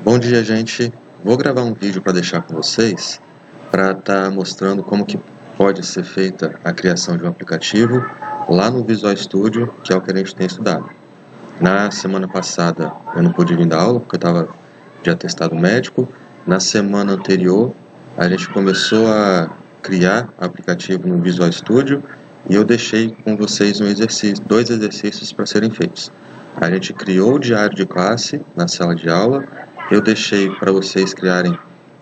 Bom dia, gente. Vou gravar um vídeo para deixar com vocês para estar mostrando como que pode ser feita a criação de um aplicativo lá no Visual Studio, que é o que a gente tem estudado. Na semana passada eu não pude vir dar aula porque eu estava de atestado médico. Na semana anterior a gente começou a criar aplicativo no Visual Studio e eu deixei com vocês dois exercícios para serem feitos. A gente criou o diário de classe na sala de aula. Eu deixei para vocês criarem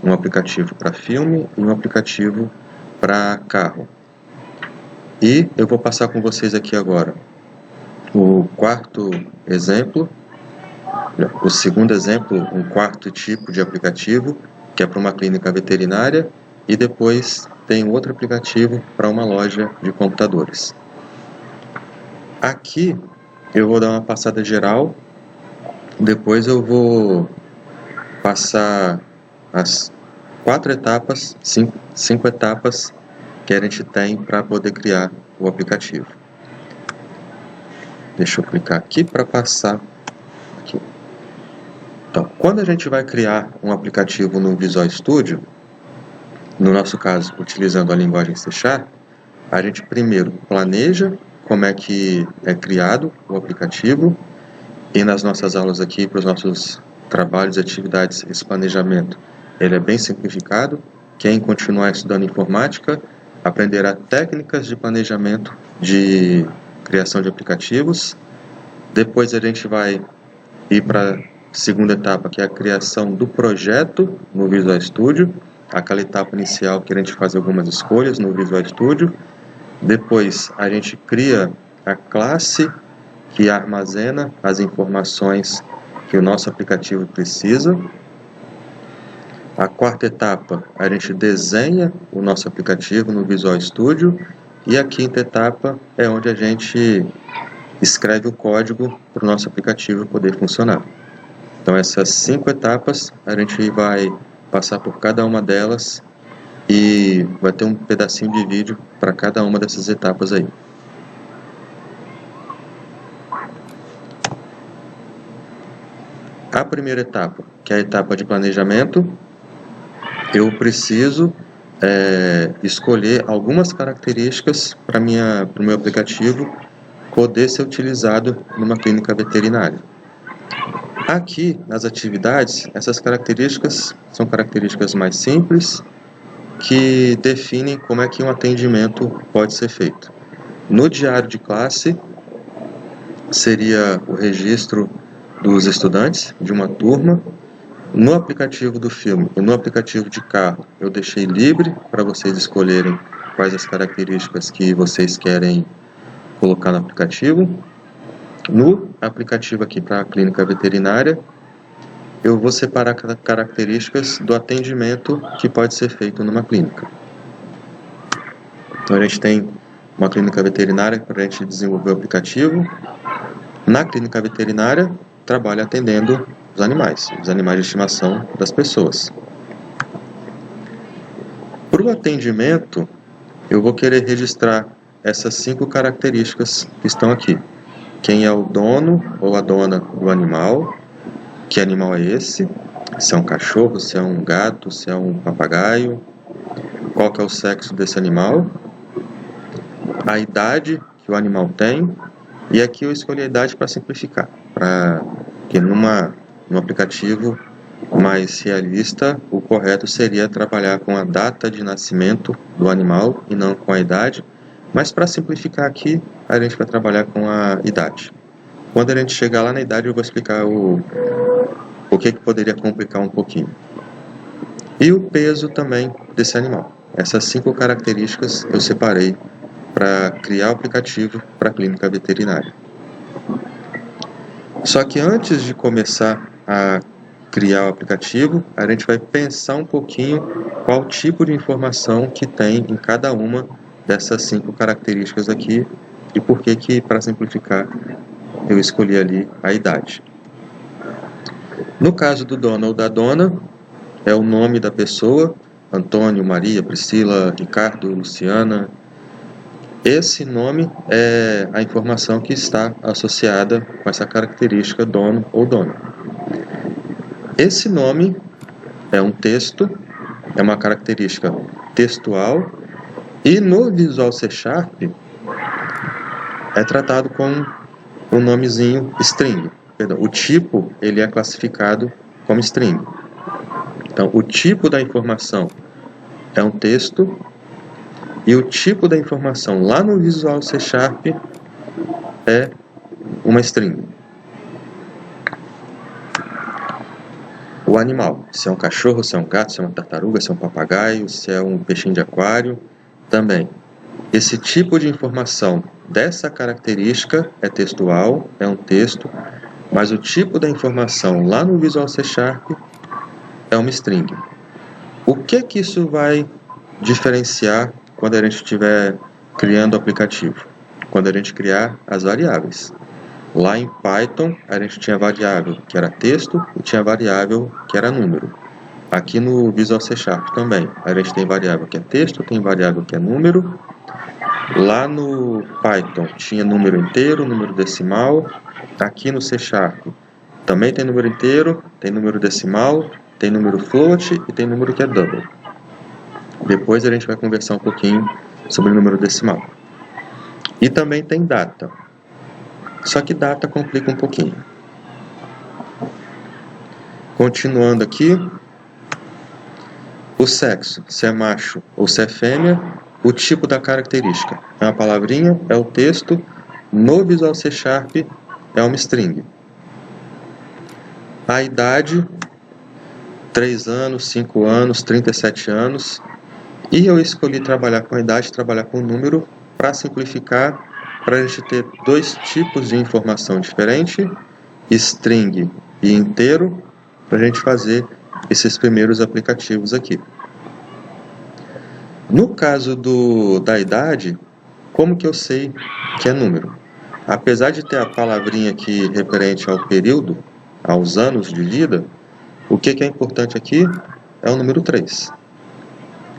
um aplicativo para filme e um aplicativo para carro. E eu vou passar com vocês aqui agora o quarto exemplo, o segundo exemplo, um quarto tipo de aplicativo, que é para uma clínica veterinária, e depois tem outro aplicativo para uma loja de computadores. Aqui eu vou dar uma passada geral, depois eu vou passar as cinco etapas que a gente tem para poder criar o aplicativo. Deixa eu clicar aqui para passar aqui. Então, quando a gente vai criar um aplicativo no Visual Studio, no nosso caso, utilizando a linguagem C#, a gente primeiro planeja como é que é criado o aplicativo, e nas nossas aulas aqui, para os nossos trabalhos e atividades, esse planejamento ele é bem simplificado. Quem continuar estudando informática aprenderá técnicas de planejamento de criação de aplicativos. Depois a gente vai ir para a segunda etapa, que é a criação do projeto no Visual Studio, aquela etapa inicial que a gente faz algumas escolhas no Visual Studio. Depois a gente cria a classe que armazena as informações que o nosso aplicativo precisa. A quarta etapa, a gente desenha o nosso aplicativo no Visual Studio. E a quinta etapa é onde a gente escreve o código para o nosso aplicativo poder funcionar. Então essas 5 etapas, a gente vai passar por cada uma delas e vai ter um pedacinho de vídeo para cada uma dessas etapas aí. A primeira etapa, que é a etapa de planejamento, eu preciso escolher algumas características para o meu aplicativo poder ser utilizado numa clínica veterinária. Aqui, nas atividades, essas características são características mais simples, que definem como é que um atendimento pode ser feito. No diário de classe, seria o registro dos estudantes de uma turma. No aplicativo do filme e no aplicativo de carro, eu deixei livre para vocês escolherem quais as características que vocês querem colocar no aplicativo. No aplicativo aqui para a clínica veterinária, eu vou separar características do atendimento que pode ser feito numa clínica. Então a gente tem uma clínica veterinária para a gente desenvolver o aplicativo. Na clínica veterinária, trabalha atendendo os animais de estimação das pessoas. Para o atendimento, eu vou querer registrar essas 5 características que estão aqui. Quem é o dono ou a dona do animal, que animal é esse, se é um cachorro, se é um gato, se é um papagaio, qual que é o sexo desse animal, a idade que o animal tem, e aqui eu escolhi a idade para simplificar, porque no aplicativo mais realista, o correto seria trabalhar com a data de nascimento do animal e não com a idade, mas para simplificar aqui, a gente vai trabalhar com a idade. Quando a gente chegar lá na idade, eu vou explicar o que poderia complicar um pouquinho. E o peso também desse animal. Essas 5 características eu separei para criar o aplicativo para a clínica veterinária. Só que antes de começar a criar o aplicativo, a gente vai pensar um pouquinho qual tipo de informação que tem em cada uma dessas 5 características aqui e por que, para simplificar, eu escolhi ali a idade. No caso do dono ou da dona, é o nome da pessoa, Antônio, Maria, Priscila, Ricardo, Luciana. Esse nome é a informação que está associada com essa característica dono ou dona. Esse nome é um texto, é uma característica textual, e no Visual C# é tratado com um nomezinho string. Perdão, o tipo ele é classificado como string. Então, o tipo da informação é um texto, e o tipo da informação lá no Visual C# é uma string. O animal, se é um cachorro, se é um gato, se é uma tartaruga, se é um papagaio, se é um peixinho de aquário, também. Esse tipo de informação dessa característica é textual, é um texto, mas o tipo da informação lá no Visual C# é uma string. O que isso vai diferenciar quando a gente estiver criando o aplicativo? Quando a gente criar as variáveis. Lá em Python, a gente tinha variável que era texto e tinha variável que era número. Aqui no Visual C# também, a gente tem variável que é texto, tem variável que é número. Lá no Python tinha número inteiro, número decimal. Aqui no C# também tem número inteiro, tem número decimal, tem número float e tem número que é double. Depois a gente vai conversar um pouquinho sobre o número decimal. E também tem data. Só que data complica um pouquinho. Continuando aqui, o sexo, se é macho ou se é fêmea, o tipo da característica é uma palavrinha, é o texto, no Visual C# é uma string. A idade, 3 anos, 5 anos, 37 anos, e eu escolhi trabalhar com a idade, trabalhar com o número, para simplificar, para a gente ter dois tipos de informação diferente, string e inteiro, para a gente fazer esses primeiros aplicativos aqui. No caso da idade, como que eu sei que é número? Apesar de ter a palavrinha aqui referente ao período, aos anos de vida, o que é importante aqui é o número 3.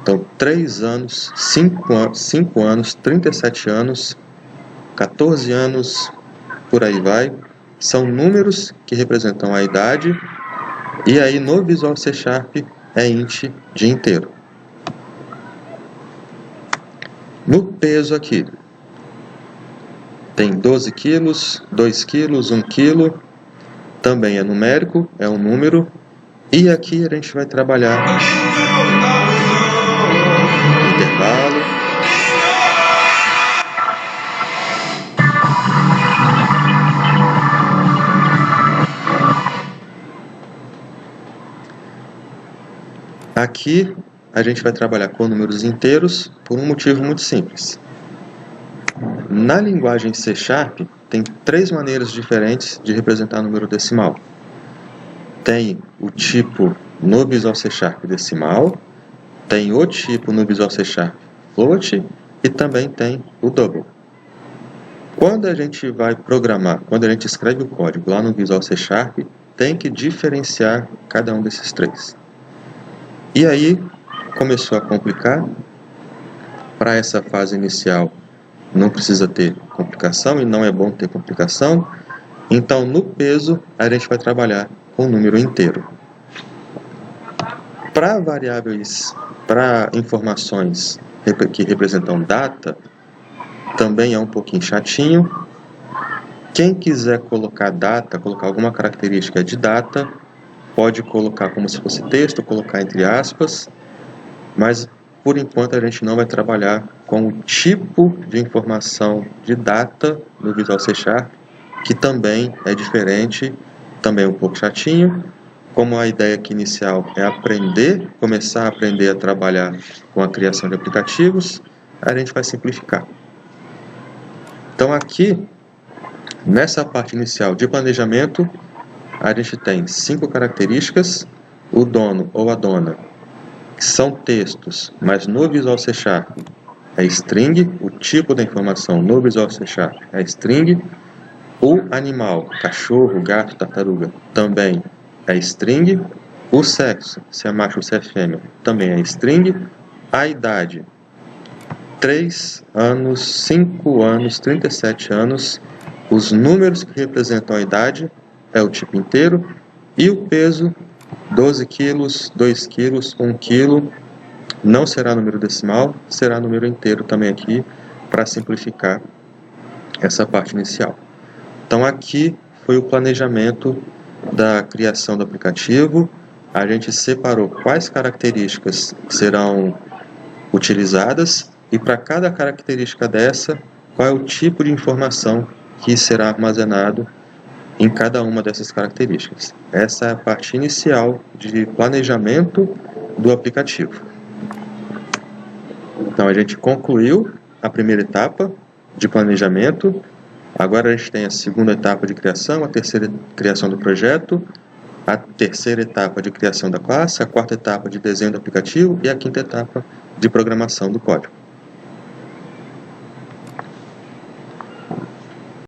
Então, 3 anos, 5 anos, 37 anos, 14 anos, por aí vai, são números que representam a idade, e aí no Visual C# é int de inteiro. No peso aqui, tem 12 quilos, 2 quilos, 1 quilo, também é numérico, é um número, e aqui a gente vai trabalhar intervalo. Aqui a gente vai trabalhar com números inteiros por um motivo muito simples. Na linguagem C# tem 3 maneiras diferentes de representar número decimal. Tem o tipo no Visual C# decimal, tem o tipo no Visual C# float e também tem o double. Quando a gente vai programar, quando a gente escreve o código lá no Visual C#, tem que diferenciar cada um desses 3. E aí começou a complicar. Para essa fase inicial não precisa ter complicação e não é bom ter complicação. Então no peso a gente vai trabalhar com o número inteiro. Para variáveis, para informações que representam data, também é um pouquinho chatinho. Quem quiser colocar data, colocar alguma característica de data, pode colocar como se fosse texto, colocar entre aspas, mas por enquanto a gente não vai trabalhar com o tipo de informação de data no Visual C#, que também é diferente, também é um pouco chatinho. Como a ideia aqui inicial é aprender, começar a aprender a trabalhar com a criação de aplicativos, a gente vai simplificar. Então aqui, nessa parte inicial de planejamento, a gente tem 5 características, o dono ou a dona, que são textos, mas no Visual C# é string, o tipo da informação no Visual C# é string, o animal, cachorro, gato, tartaruga, também é string, o sexo, se é macho ou se é fêmea, também é string, a idade, 3 anos, 5 anos, 37 anos, os números que representam a idade é o tipo inteiro, e o peso 12 quilos, 2 quilos, 1 quilo, não será número decimal, será número inteiro também aqui, para simplificar essa parte inicial. Então aqui foi o planejamento da criação do aplicativo. A gente separou quais características serão utilizadas e para cada característica dessa, qual é o tipo de informação que será armazenado em cada uma dessas características. Essa é a parte inicial de planejamento do aplicativo. Então a gente concluiu a primeira etapa de planejamento. Agora a gente tem a segunda etapa de criação, a terceira criação do projeto, a terceira etapa de criação da classe, a quarta etapa de desenho do aplicativo e a quinta etapa de programação do código.